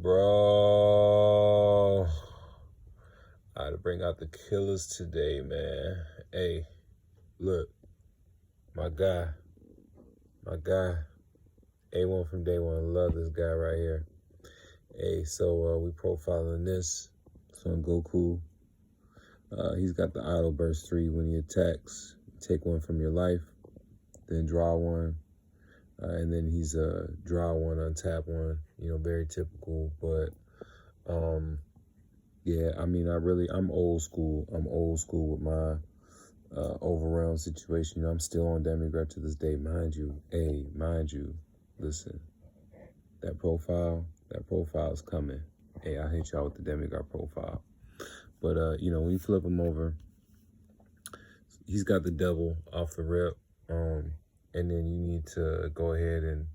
Bro, I had to bring out the killers today, man. Hey, look, my guy, A1 from day one. Love this guy right here. Hey, so we profiling this. Son Goku. He's got the auto burst 3 when he attacks. Take one from your life, then draw one. And then he's draw one, untap one. You know, very typical, but yeah, I mean, I'm old school. I'm old school with my overround situation. You know, I'm still on demigod to this day, mind you. Hey, mind you, listen, that profile is coming. Hey, I hate y'all with the demigod profile. But, you know, when you flip him over, he's got the double off the rip. And then you need to go ahead and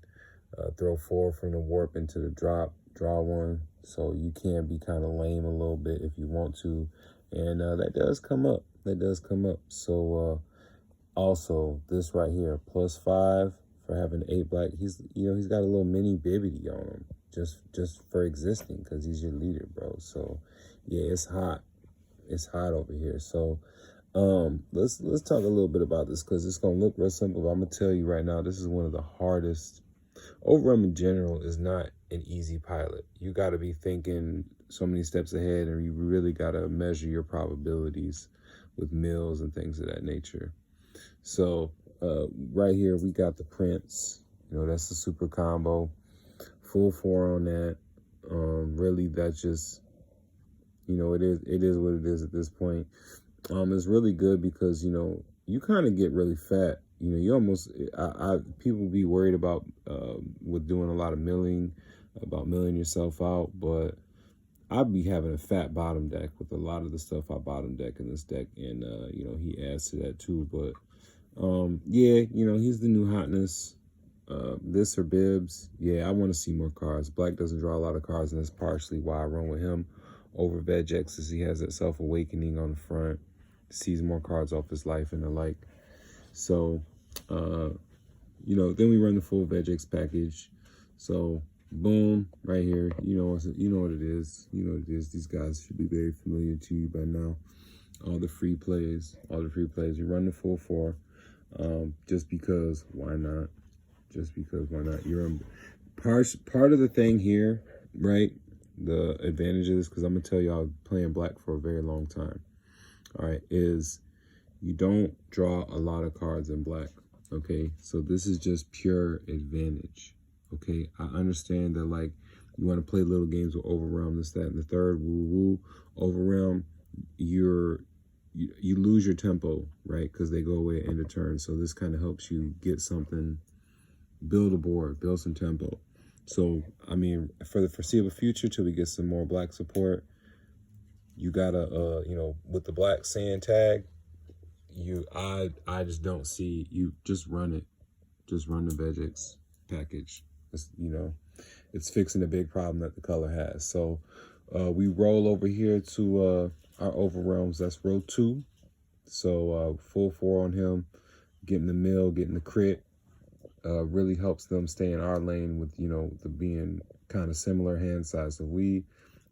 throw 4 from the warp into the drop, draw 1. So you can be kind of lame a little bit if you want to. And that does come up. So also this right here, +5 for having 8 black. He's got a little mini bibbity on him just for existing because he's your leader, bro. So yeah, it's hot. It's hot over here. So let's talk a little bit about this because it's gonna look real simple, but I'm gonna tell you right now, this is one of the hardest. Overrun in general is not an easy pilot. You got to be thinking so many steps ahead, and you really got to measure your probabilities with mills and things of that nature. So right here we got the Prince. You know, that's the super combo, full 4 on that. Really, that's just, you know, it is what it is at this point. It's really good because, you know, you kind of get really fat. You know, you almost, people be worried about, with doing a lot of milling, about milling yourself out, but I'd be having a fat bottom deck with a lot of the stuff I bottom deck in this deck, and, you know, he adds to that too, but, yeah, you know, he's the new hotness. This or Bibs, yeah, I want to see more cards. Black doesn't draw a lot of cards, and that's partially why I run with him over Vegeks, as he has that self-awakening on the front, sees more cards off his life and the like. So, you know, then we run the full Vegeks package. So, boom, right here. You know what it is. You know what it is. These guys should be very familiar to you by now. All the free plays. We run the full 4. Just because, why not? You're on part of the thing here, right? The advantage of this, because I'm gonna tell y'all, playing black for a very long time, all right, is you don't draw a lot of cards in black. Okay, so this is just pure advantage. Okay, I understand that, like, you want to play little games with overrealm, this, that, and the third, woo overrealm, you lose your tempo, right? Because they go away at end of turn. So this kind of helps you get something, build a board, build some tempo. So, I mean, for the foreseeable future, till we get some more black support, you gotta, you know, with the black sand tag, I just don't see, you just run it. Just run the Vegeks package. It's, you know, it's fixing a big problem that the color has. So, we roll over here to our overrealms. That's row 2. So, full 4 on him, getting the mill, getting the crit. Really helps them stay in our lane with, you know, the being kind of similar hand size. So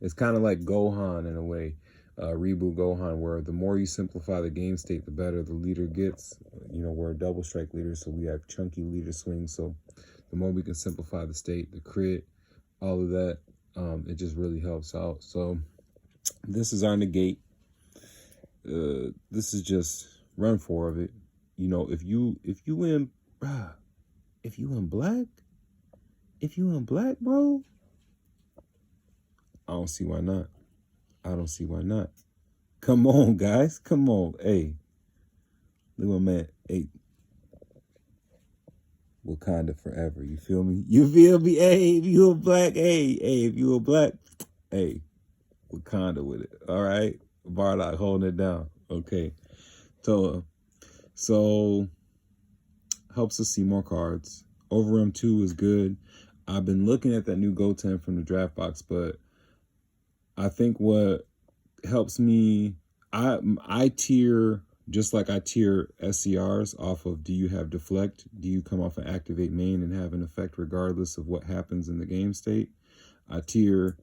it's kind of like Gohan in a way, reboot Gohan, where the more you simplify the game state, the better the leader gets. You know, we're a double strike leader, so we have chunky leader swings. So the more we can simplify the state, the crit, all of that, it just really helps out. So this is our negate. This is just run 4 of it. You know, if you in black, bro, I don't see why not. Come on, guys. Come on. Hey, look at my man. Hey, Wakanda forever. You feel me? Hey, if you a black, if you a black, hey, Wakanda with it. All right? Bardock holding it down. Okay. So helps us see more cards. Overrun 2 is good. I've been looking at that new Goten from the draft box, but I think what helps me, I tier, just like I tier SCRs off of, do you have deflect? Do you come off an activate main and have an effect regardless of what happens in the game state? I tier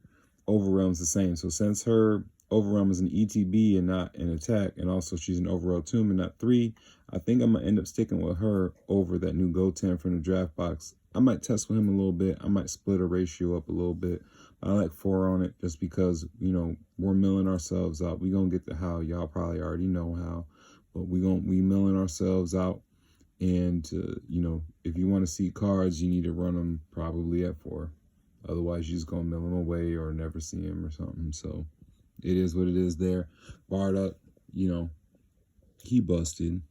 overrealm's the same. So since her overrealm is an ETB and not an attack, and also she's an overall tomb and not 3, I think I'm gonna end up sticking with her over that new Goten from the draft box. I might test with him a little bit. I might split a ratio up a little bit. I like 4 on it just because, you know, we're milling ourselves out. We gonna get to how. Y'all probably already know how, but we milling ourselves out. And you know, if you want to see cards, you need to run them probably at 4. Otherwise, you're just gonna mill him away or never see him or something. So it is what it is there. Bardock, you know, he busted.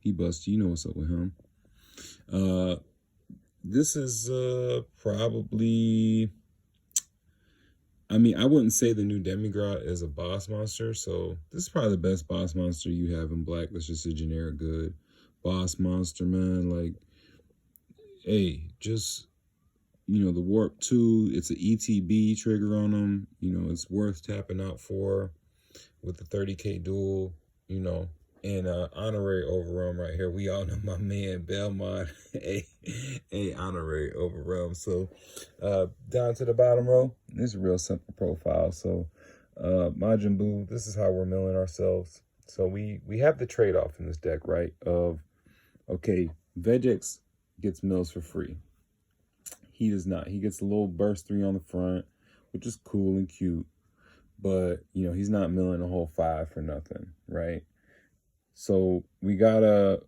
He busted. You know what's up with him. This is probably, I mean, I wouldn't say the new Demigod is a boss monster. So this is probably the best boss monster you have in black. That's just a generic good boss monster, man. Like, hey, just, you know, the Warp 2, it's an ETB trigger on them. You know, it's worth tapping out for with the 30K duel, you know, and honorary overrealm right here. We all know my man Belmont, a honorary overrealm. So down to the bottom row, this is a real simple profile. So Majin Buu, this is how we're milling ourselves. So we have the trade-off in this deck, right? Of, okay, Vegeks gets mills for free. He does not. He gets a little burst 3 on the front, which is cool and cute. But, you know, he's not milling a whole 5 for nothing, right? So we gotta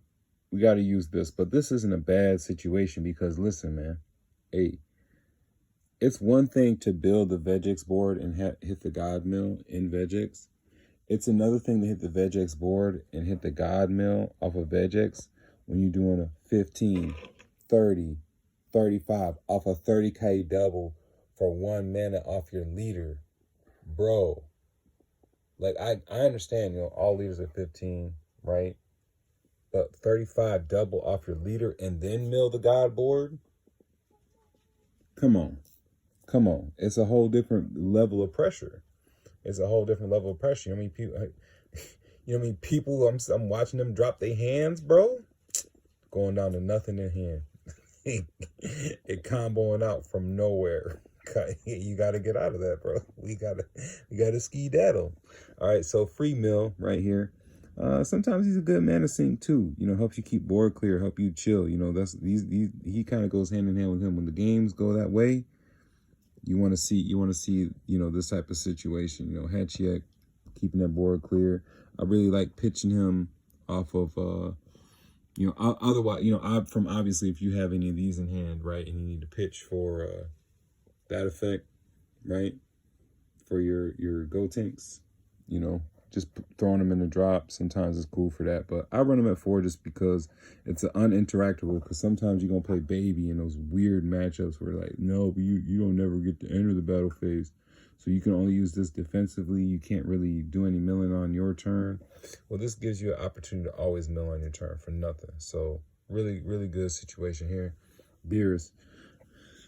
use this. But this isn't a bad situation because, listen, man. Hey, it's one thing to build the Vegeks board and hit the God Mill in Vegeks. It's another thing to hit the Vegeks board and hit the God Mill off of Vegeks when you're doing a 15, 30, 35 off a 30K double for 1 mana off your leader. Bro, like I understand, you know, all leaders are 15, right? But 35 double off your leader and then mill the God board? Come on. Come on. It's a whole different level of pressure. It's a whole different level of pressure. You know what I mean, people, I'm watching them drop their hands, bro. Going down to nothing in hand. It comboing out from nowhere. You got to get out of that, bro. We gotta ski-daddle. All right, so free mill right here. Sometimes he's a good mana sink too. You know, helps you keep board clear, help you chill. You know, that's he kind of goes hand in hand with him. When the games go that way, you want to see, you know, this type of situation. You know, Hatchiek keeping that board clear. I really like pitching him off of you know, otherwise, you know, from obviously if you have any of these in hand, right, and you need to pitch for that effect, right, for your Gotenks, you know, just throwing them in the drop sometimes is cool for that. But I run them at 4 just because it's an uninteractable, because sometimes you're going to play baby in those weird matchups where like, no, but you don't never get to enter the battle phase. So you can only use this defensively. You can't really do any milling on your turn. Well, this gives you an opportunity to always mill on your turn for nothing. So really, really good situation here. Beers.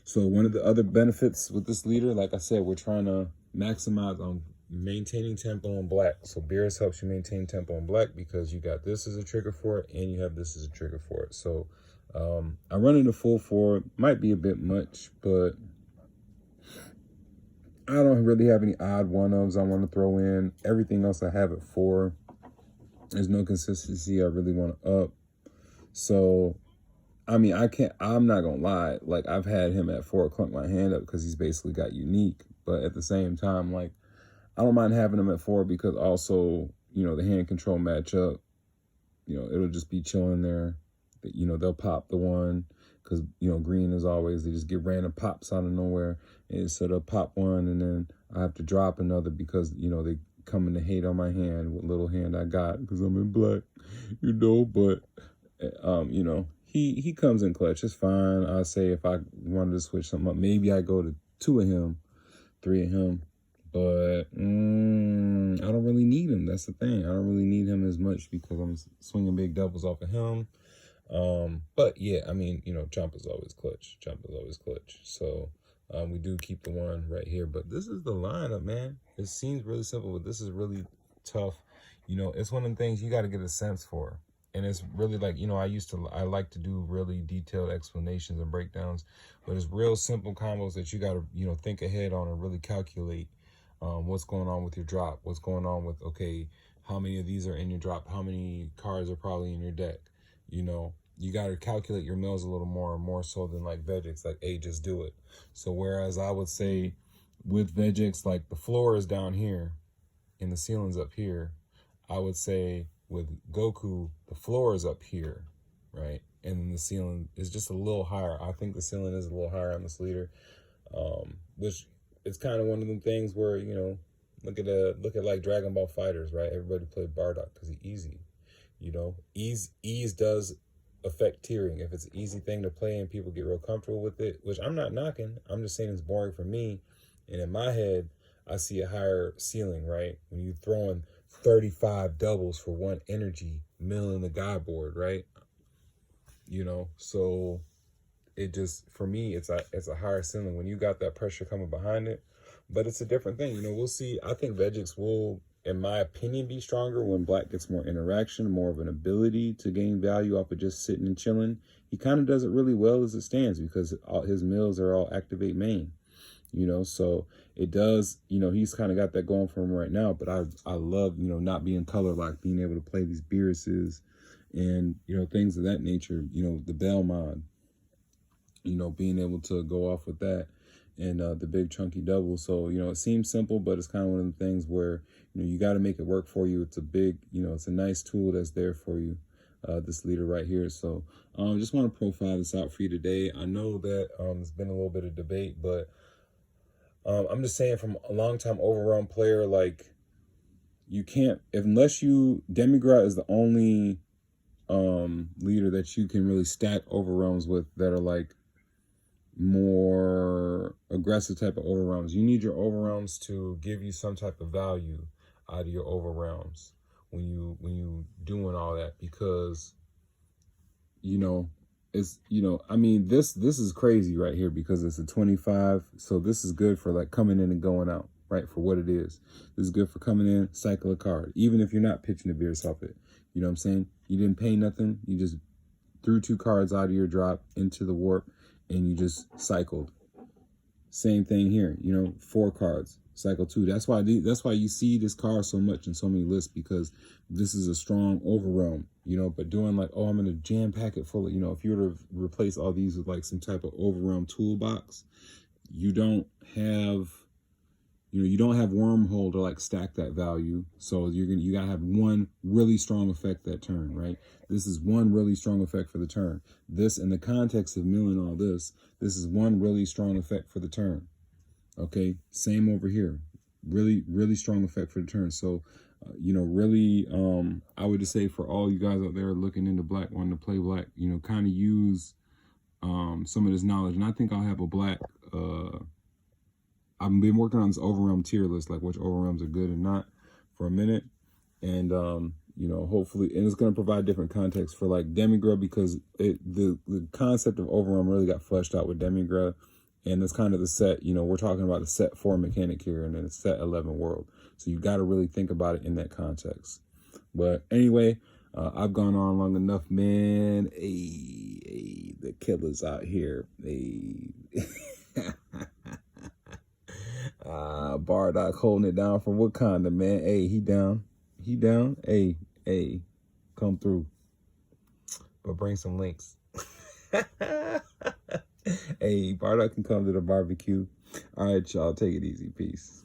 So one of the other benefits with this leader, like I said, we're trying to maximize on maintaining tempo on black. So Beers helps you maintain tempo on black because you got this as a trigger for it and you have this as a trigger for it. So I run into full 4. Might be a bit much, but I don't really have any odd one-ofs I want to throw in. Everything else I have at 4. There's no consistency I really want to up. So, I mean, I'm not going to lie. Like, I've had him at 4 clunk my hand up because he's basically got unique. But at the same time, like, I don't mind having him at 4 because also, you know, the hand control matchup, you know, it'll just be chilling there. You know, they'll pop the one because, you know, green as always, they just get random pops out of nowhere. And so they'll pop one and then I have to drop another because, you know, they coming to hate on my hand, what little hand I got because I'm in black, you know. But, you know, he comes in clutch. It's fine. I say if I wanted to switch something up, maybe I go to 2 of him, 3 of him. But I don't really need him. That's the thing. I don't really need him as much because I'm swinging big doubles off of him. But yeah, I mean, you know, jump is always clutch. Jump is always clutch. So we do keep the one right here. But this is the lineup, man. It seems really simple, but this is really tough. You know, it's one of the things you got to get a sense for. And it's really like, you know, I like to do really detailed explanations and breakdowns, but it's real simple combos that you got to, you know, think ahead on and really calculate what's going on with your drop, what's going on with, okay, how many of these are in your drop, how many cards are probably in your deck, you know. You got to calculate your mills a little more so than like Vegeks, like, hey, just do it. So whereas I would say with Vegeks, like the floor is down here and the ceiling's up here, I would say with Goku, the floor is up here, right? And then the ceiling is just a little higher. I think the ceiling is a little higher on this leader, which it's kind of one of them things where, you know, look at like Dragon Ball Fighters, right? Everybody played Bardock because he's easy, you know. Ease does affect tiering. If it's an easy thing to play and people get real comfortable with it, which I'm not knocking, I'm just saying it's boring for me. And in my head, I see a higher ceiling, right? When you throwing 35 doubles for one energy, milling the guy board, right? You know, so it just, for me, it's a higher ceiling when you got that pressure coming behind it. But it's a different thing, you know. We'll see. I think Vegeks will, in my opinion, be stronger when Black gets more interaction, more of an ability to gain value off of just sitting and chilling. He kind of does it really well as it stands because all his mills are all activate main, you know. So it does, you know, he's kind of got that going for him right now. But I love, you know, not being color locked, being able to play these Beerus's and, you know, things of that nature, you know, the Bell mod, you know, being able to go off with that and the big chunky double. So, you know, it seems simple, but it's kind of one of the things where, you know, you got to make it work for you. It's a big, you know, it's a nice tool that's there for you, this leader right here. So just want to profile this out for you today. I know that there's been a little bit of debate, but I'm just saying, from a long time overrun player, like, you can't, unless you, Demigrat is the only leader that you can really stack overruns with that are like more aggressive type of overwhelms. You need your overwhelms to give you some type of value out of your overwhelms when you doing all that, because, you know, it's, you know, I mean, this is crazy right here because it's a 25. So this is good for like coming in and going out, right? For what it is. This is good for coming in, cycle a card, even if you're not pitching a Beerus off it. You know what I'm saying? You didn't pay nothing. You just threw 2 cards out of your drop into the warp and you just cycled. Same thing here, you know, 4 cards, cycle 2. That's why you see this card so much in so many lists, because this is a strong overwhelm, you know. But doing like, oh, I'm gonna jam pack it full of, you know, if you were to replace all these with like some type of overwhelm toolbox, you don't have, you know, you don't have wormhole to like stack that value. So you gotta have one really strong effect that turn, right? This is one really strong effect for the turn. This, in the context of milling all this is one really strong effect for the turn. Okay, same over here. Really, really strong effect for the turn. So, you know, really, I would just say for all you guys out there looking into Black, wanting to play Black, you know, kind of use some of this knowledge. And I think I'll have a Black, I've been working on this overwhelm tier list, like which overwhelms are good and not, for a minute. And, you know, hopefully, and it's going to provide different context for like Demigra, because the concept of overwhelm really got fleshed out with Demigra. And that's kind of the set, you know, we're talking about the set 4 mechanic here and then the set 11 world. So you got to really think about it in that context. But anyway, I've gone on long enough, man. Hey, the killer's out here. Hey. Bardock holding it down from Wakanda, man. Hey, he down. He down. Hey, come through. But bring some links. Hey, Bardock can come to the barbecue. All right, y'all. Take it easy. Peace.